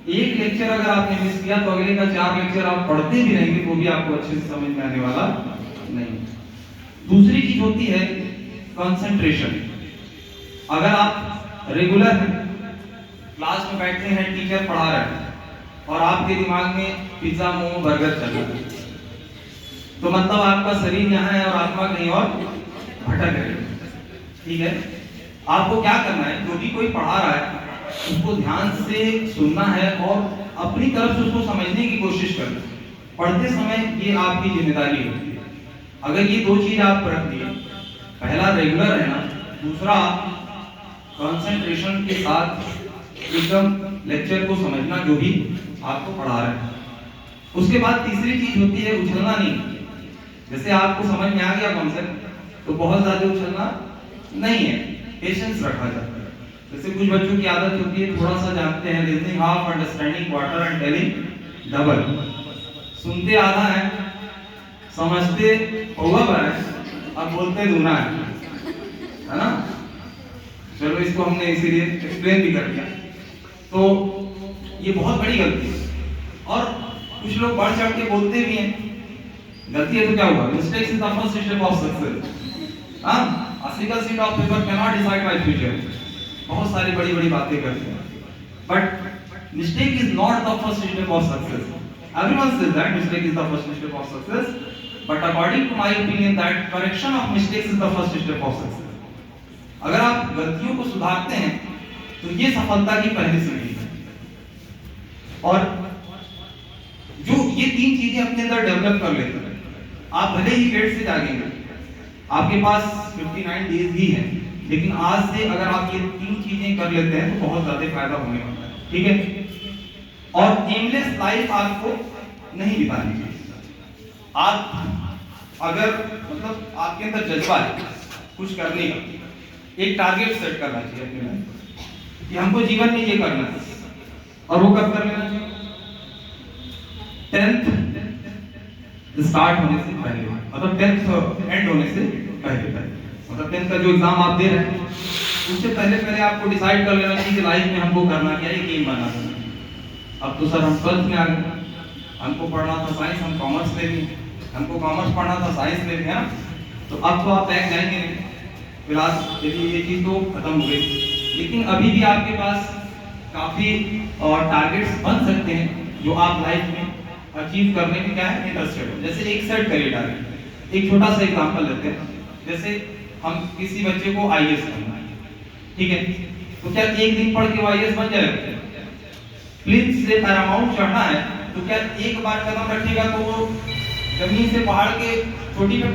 एक लेक्चर अगर आपने मिस किया तो अगले का 4 लेक्चर आप पढ़ते भी रहेंगे तो भी आपको अच्छे से समझ में आने वाला नहीं। दूसरी चीज होती है कंसंट्रेशन। अगर आप रेगुलर क्लास में बैठे हैं, टीचर पढ़ा रहे हैं और आपके दिमाग में पिज्जा, मोमो, बर्गर चल रहा है, तो मतलब आपका शरीर यहाँ है और आत्मा कहीं और भटक रही है। ठीक है, आपको क्या करना है, जो भी कोई पढ़ा रहा है उसको ध्यान से सुनना है और अपनी तरफ से उसको समझने की कोशिश करना है। पढ़ते समय ये आपकी जिम्मेदारी होती है। अगर ये 2 चीज आप रख दिए, पहला रेगुलर रहना, दूसरा कंसंट्रेशन के साथ एकदम लेक्चर को समझना जो भी आपको पढ़ा रहे हैं। उसके बाद तीसरी चीज होती है उछलना नहीं। जैसे आपको समझ में आ गया कॉन्सेप्ट तो बहुत ज्यादा उछलना नहीं है, पेशेंस रखा जाता है। जैसे कुछ बच्चों की आदत होती है, थोड़ा सा जानते हैं, listening half, understanding quarter and telling double. सुनते आधा है, समझते पौवा भर है, अब बोलते दूना है ना। चलो इसको हमने इसीलिए एक्सप्लेन भी कर दिया। तो ये बहुत बड़ी गलती है और कुछ लोग बढ़ चढ़ के बोलते भी हैं। गलती है तो क्या हुआ, mistakes is the first step of success. हां, a single sheet of paper cannot decide my future। बहुत सारी बड़ी बड़ी बातें करते हैं, but mistake is not the first step of success. Everyone says that mistake is the first step of success, but according to my opinion that correction of mistakes is the first step of success. अगर आप गलतियों को सुधारते हैं तो ये सफलता की पहली सीढ़ी है। और जो ये 3 चीजें अपने अंदर डेवलप कर लेते हैं, आप भले ही लेट से जागेंगे, आपके पास 59 डेज ही है, लेकिन आज से अगर आप ये 3 चीजें कर लेते हैं तो बहुत ज्यादा फायदा होने वाला है। ठीक है, और एमलेस लाइफ आपको नहीं बितानी चाहिए। आप अगर मतलब आपके अंदर जज्बा है कुछ करने का, एक टारगेट सेट करना चाहिए अपने लाइफ कि हमको जीवन में ये करना है, और वो कब कर लेना चाहिए, 10th स्टार्ट होने से पहले, मतलब 10th एंड होने से पहले, मतलब 10th का जो एग्जाम आप दे रहे हैं उससे पहले पहले आपको डिसाइड कर लेना चाहिए कि लाइफ में हमको करना क्या है, गेम बनाना है। अब तो सर हम 12th में आ गए, हमको पढ़ना था साइंस, हम कॉमर्स ले लिए, हमको कॉमर्स पढ़ना था साइंस ले लिया, तो अब तो आप बैक जाएंगे नहीं, फिर आज चलिए ये चीज तो खत्म हो गई। लेकिन अभी भी आपके पास काफी टारगेट्स बन सकते हैं जो आप लाइफ में अचीव करने में क्या है इंटरेस्टेड हो। जैसे एक सेट करिए टारगेट। एक छोटा सा एग्जांपल लेते हैं, जैसे हम किसी बच्चे को आईएएस बनना है, ठीक है, तो क्या एक दिन पढ़ के वो आईएएस बन जाएगा? प्लिंथ से पैरामाउंट चढ़ना है तो क्या एक बार कदम रखेगा तो वो जमीन से पहाड़ के चोटी पे